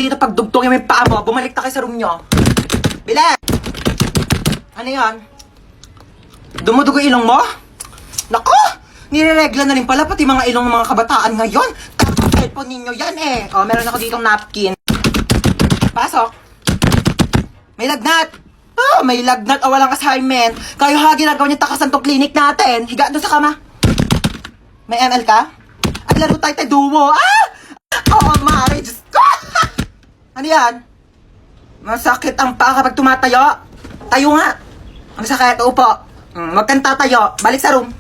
dito pagdugtong yung may paa mo, bumalik na kayo sa room nyo. Bilis! Ano yan? Dumudugo ilong mo? Naku! Nireregla na rin pala pati mga ilong ng mga kabataan ngayon. Tapos cellphone ninyo yan eh. O, meron ako ditong napkin. Pasok. May lagnat. Oh, may lagnat o walang assignment. Kayo ha, ginagawa niyo takasan tong clinic natin. Higa doon sa kama. May ML ka? At laro tayo duo. Ah! Oo, Mari. Diyos ko! Ano yan? Masakit ang paa kapag tumatayo. Tayo nga. Ang sakit, upo. Wag kang tatayo. Balik sa room.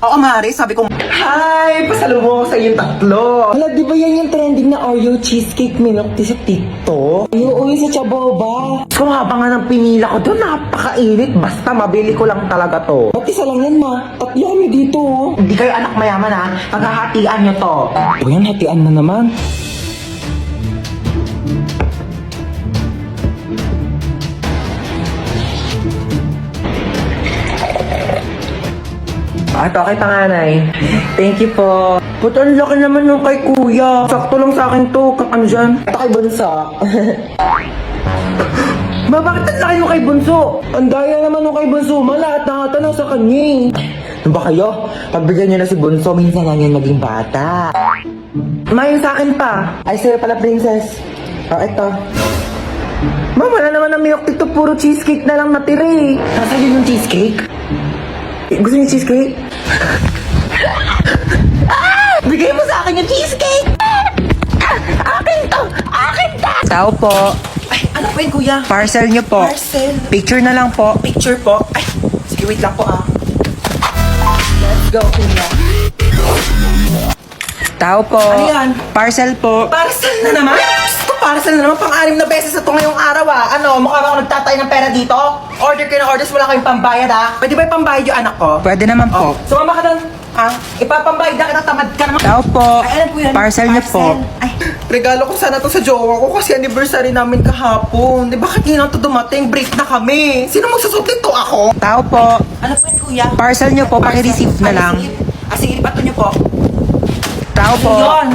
Oo, Mari, sabi ko. Hi! Pasalubong ko sa inyong tatlo. Hala, di ba yan yung trending na Oreo cheesecake milk tea sa TikTok? Oo, yung sa Chaboba. Kung habang nga ng pinila ko doon, napakainit. Basta mabili ko lang talaga to. Ba't isa lang yan, ma? Tatlo kami dito, oh. Hindi kayo anak mayaman, ha? Paghahatian nyo to. O yan, hatian na naman. Ito kay panganay. Thank you po. But ang laki naman nung kay kuya. Sakto lang sa akin to. Ano dyan? Ito kay bunso. Ma, bakit ang laki nung kay bunso? Ang daya naman nung kay bunso. Lahat nakatanaw sa kanya. Ano ba kayo? Pagbigyan nyo na si bunso, minsan lang yan maging bata. Ma, yung sa akin pa. Ay, sa'yo pala, princess. Ito. Ma, wala naman ang milk tea to. Puro cheesecake na lang natira eh. Nasaan yun yung cheesecake? Gusto niyo cheesecake? Bigay mo sa akin yung cheesecake! Akin to! Akin to! Tao po. Ay, ano po yun, kuya? Parcel niyo po. Parcel? Picture na lang po. Picture po? Ay, sige, wait lang po ah. Let's go, kuya. Tao po. Ano yan? Parcel po. Parcel na naman? Parcel na naman, pang-anim na beses na ito ngayong araw ah. Ano, mukha ba ako nagtatay ng pera dito? Order kayo ng orders, wala kayong pambayad ah. Pwede ba yung pambayad yung anak ko? Pwede naman po. Sumama ka doon. Ipapambayad na kita, tamad ka naman. Tao po. Ay, alam po yan. Parcel niyo po. Ay, regalo ko sana to sa jowa ko kasi anniversary namin kahapon. Di ba kanina to dumating? Break na kami. Sino magsusot nito ako? Tao po. Ano po yan, kuya? Parcel niyo po, paki-receive na lang. Sige, ipato niyo po. Tao po. Yun.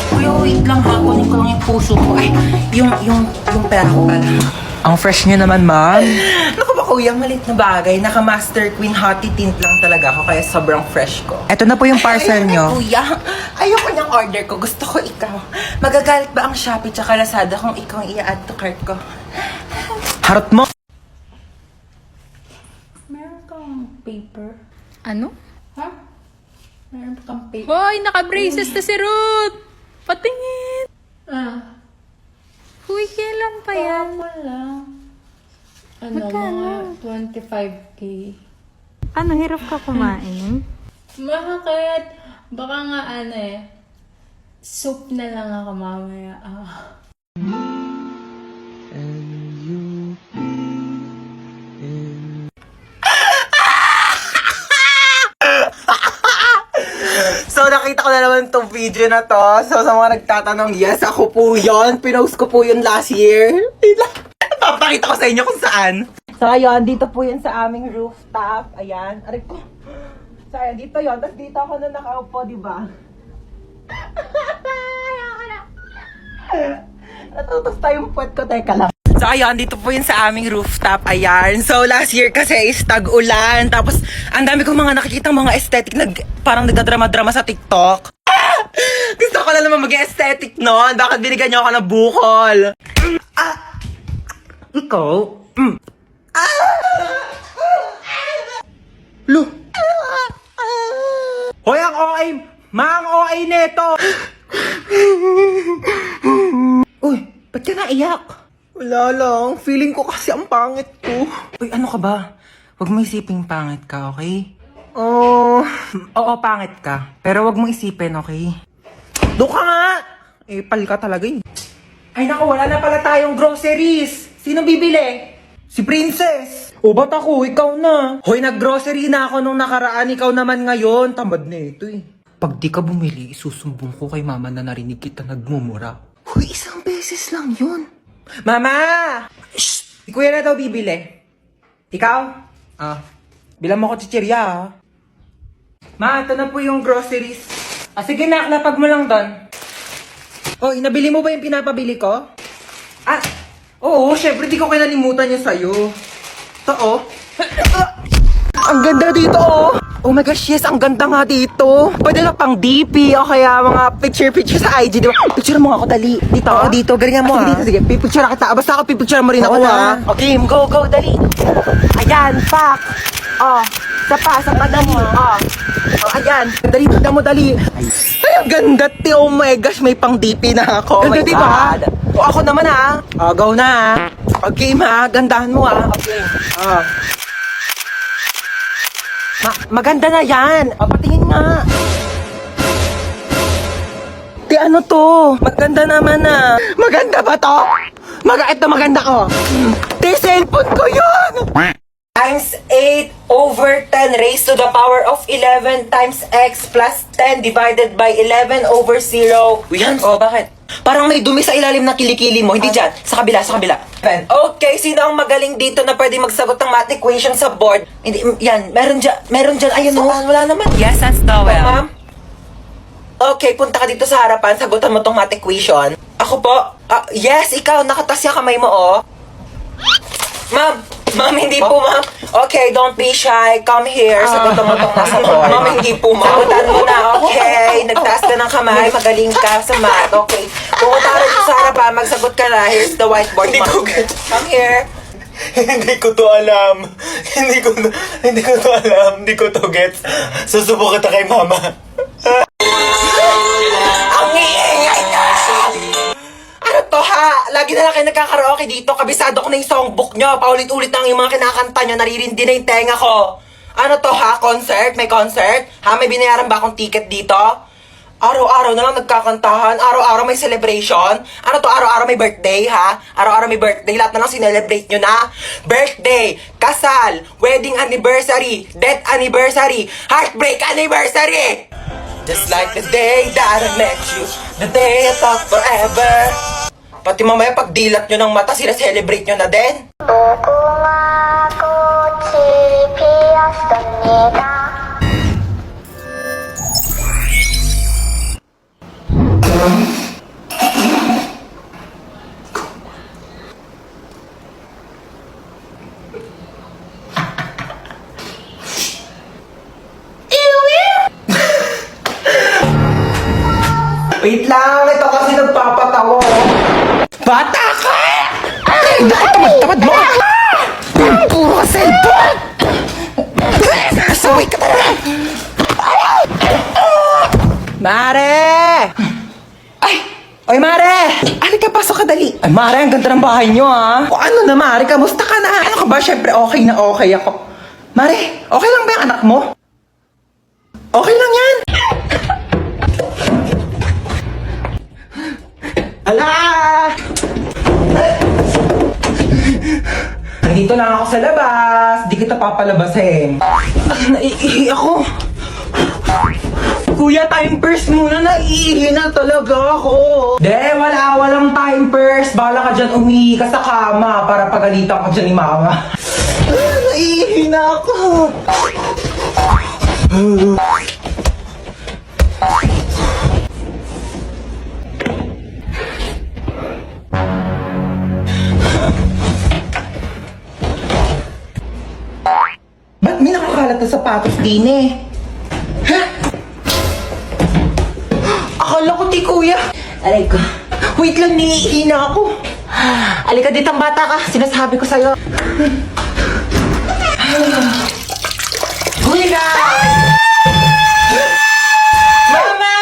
Kuya, wait lang ha. Kunin ko lang yung puso ko. Ay, yung pera ko pala. Ang fresh niyo naman, ma'am. Naku ba, kuya, malit na bagay. Naka-Master Queen Hottie Tint lang talaga ako, kaya sobrang fresh ko. Ito na po yung parcel niyo. Kuya, ayoko niyang order ko. Gusto ko ikaw. Magagalit ba ang Shopee tsaka Lazada kung ikaw ang i-add to cart ko? Harot mo! Meron kang paper? Ano? Ha? Meron kang paper? Hoy, naka-braces na si Ruth! Patingin! Ah. Huy, kailan pa yan? Wala. Ano, Magkano? mga 25K. Ano, hirap ka kumain? Bakit? Baka nga soup na lang ako mamaya. So, nakita ko na naman itong video na to. So, sa mga nagtatanong, yes, ako po yun. Pinost ko po yun last year. Papakita ko sa inyo kung saan. So, ayun, dito po yun sa aming rooftop. Ayan. Aray ko. So, ayan, dito yun. Tapos dito ako na nakaupo, di ba? Natutos tayong puwet ko. Teka lang. So, ayun, dito po yun sa aming rooftop. Ayan. So, last year kasi is tag-ulan. Tapos, ang dami kong mga nakikita mga aesthetic na parang nagdadrama-drama sa TikTok. Gusto ko na naman mag-aesthetic noon. Bakit binigyan niyo ako ng bukol? Ikaw? Lo! Hoy, ang OA! Ang OA neto! Uy, ba't ka naiyak? Wala lang. Feeling ko kasi ang pangit ko. Uy, ano ka ba? Huwag mo isiping pangit ka, okay? Oo, pangit ka. Pero huwag mo isipin, okay? Doon ka nga! Eh, pal ka talaga eh. Ay naku, wala na pala tayong groceries. Sino bibili? Si Princess. O ba't ako? Ikaw na. Hoy, nag-grocery na ako nung nakaraan. Ikaw naman ngayon. Tamad na ito eh. Pag di ka bumili, isusumbong ko kay mama na narinig kita nagmumura. Hoy, isang beses lang yun. Mama! Shh! Si kuya na daw bibili. Ikaw? Bilang mo ko chichirya ah. Ma, ito na po yung groceries. Sige nak, lapag mo lang doon. Oh, inabili mo ba yung pinapabili ko? Ah, oo, syempre di ko kinalimutan niya sa'yo. Ito, oh. Ang ganda dito, oh. Oh my gosh, yes, ang ganda nga dito. Pwede na pang DP o kaya mga picture sa IG, di ba? Picture mo ako, dali. Dito, Oo, dito. Galingan mo, Sige, ha? dito, sige. Pipicture na kita. Basta ako pipicture mo rin ako, Oo, ha? Okay, go, dali. Ayan, pak. Oh, sa pada mo, oh. Oh, ayan. Dali, tignan mo, dali. Ay, ang ganda, te. Oh my gosh, may pang DP na ako. Ganda, Oh my di ba? God. O, ako naman, ha? Oh, go na, ha? Okay, ma. Gandahan mo, ha? Okay. Oh. Maganda na yan. O, patingin nga. Di ano to? Maganda naman ah. Maganda ba to? Ito maganda ko. Di cellphone ko yun! Times 8 over 10 raised to the power of 11 times x plus 10 divided by 11 over 0. Yan, oh, bakit? Parang may dumi sa ilalim ng kilikili mo. Hindi dyan. Sa kabila. Okay, sino ang magaling dito na pwede magsagot ng math equation sa board? Hindi, yan. Meron dyan. Ayun, oh. Wala naman. Yes, that's the Oh, ma'am? Okay, punta ka dito sa harapan. Sagutan mo tong math equation. Ako po? Yes, ikaw. Nakatasya kamay mo, oh. Ma'am, hindi po, ma'am. Okay, don't be shy. Come here. Sagutan mo tong nasa board. Ma'am, hindi po, ma'am. Sagutan mo na, okay. Nagtaas ka ng kamay. Magaling ka sa math. Okay. Pumunta ka dito sa harapan. Magsagot ka na. Here's the whiteboard, ma'am. Come here. Hindi ko to alam. Hindi ko to gets. Susubukan kita kay mama. Ang iingay na! Ano to ha? Lagi na lang kayo nagkakaraoke dito. Kabisado ko na yung songbook nyo. Paulit-ulit na yung mga kinakanta nyo. Naririndi na yung tenga ko. Ano to ha? Concert? May concert? Ha? May binayaran ba akong ticket dito? Araw-araw na lang nagkakantahan. Araw-araw may celebration. Ano to? Araw-araw may birthday ha? Araw-araw may birthday. Lahat na lang sinelebrate nyo na. Birthday, kasal, wedding anniversary, death anniversary, heartbreak anniversary! Just like the day that I met you, the day I thought forever. Pati mamaya pag dilat nyo ng mata, sila-celebrate nyo na din. Wait lang, ito kasi nagpapatawa. Bata ka! Ay, tamad mo! Puro ka cellphone! Nasaway ka talaga! Mare! Ay! Oy, Mare! Halika, pasok ka dali. Ay, Mare, ang ganda ng bahay nyo, ha? O ano na, Mare? Kamusta ka na? Ano ka ba? Siyempre, okay na okay ako. Mare, okay lang ba yung anak mo? Okay lang yan! Ala! Nandito lang ako sa labas. Di kita papalabasin. Naiihi ako. Kuya, time first muna. Naiihi na talaga ako. Walang time first. Bala ka dyan umihi ka sa kama para pagalitan ka dyan ni mama. Naiihi na ako. Ba't may nakakalat na sapatos din eh? Ha? Akala ko ti kuya. Aray ko. Wait lang, niihi na ako. Alika dito ang bata ka. Sinasabi ko sa'yo. Kuya! Mama!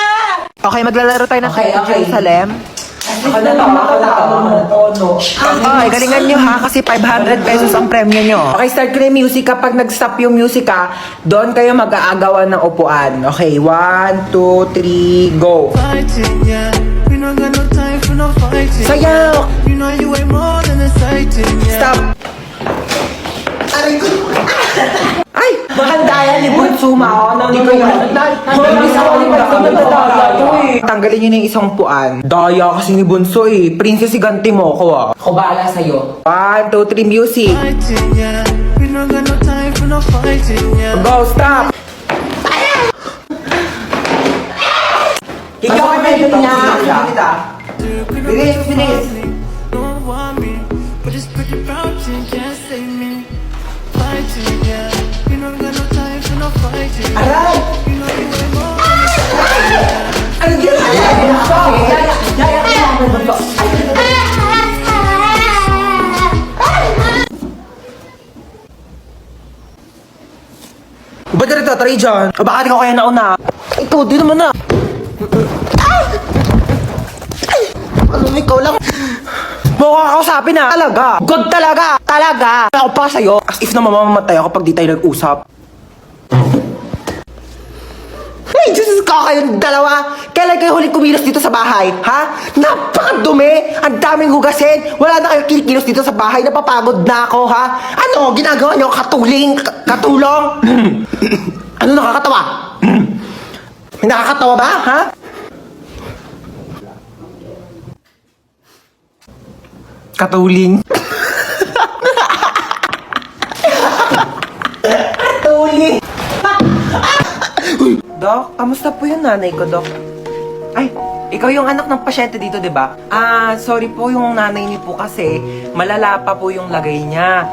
Okay, maglalaro tayo ng Jerusalem. Ako na to. Okay, galingan nyo ha, kasi 500 pesos ang premyo nyo. Okay, start ko na yung music. Kapag nag-stop yung music ha, doon kayo mag-aagawan ng upuan. Okay, 1, 2, 3, go. Fighting, yeah. We don't got no time for no fighting. Sayaw! You know you way more than exciting, yeah. Stop! Aray ko! Ay! Makandayan ni Bunsuma, oh. Hindi ko yun. Tanggalin nyo na yung isang puan. Daya kasi ni Bunso eh. Princess, iganti mo ako ah. Ako bahala sa'yo. 1, 2, 3, music. Fighting, yeah. We don't got no time for no fighting, yeah. Go, stop! Ikaw ay medyo niya. Bilis, bilis. Don't want mag-pray dyan. O baka di ko kaya nauna. Ikaw, di naman na. Ano, ikaw lang. Mukha ka kausapin na. Talaga. God talaga. Talaga. Ako pa sa'yo. As if na mamamatay ako pag di tayo nag-usap. Ay, Diyos ko kayong dalawa. Kailan kayo huling kumilos dito sa bahay? Ha? Napakadumi. Ang daming hugasin. Wala na kayo kinikilos dito sa bahay. Napapagod na ako, ha? Ano? Ginagawa niyo katuling? Katulong? Ano nakakatawa? May nakakatawa ba, ha? Katuling. Katuling. Dok, kamusta po yung nanay ko, Dok? Ay, ikaw yung anak ng pasyente dito, di ba? Sorry po yung nanay niyo po kasi malala pa po yung lagay niya.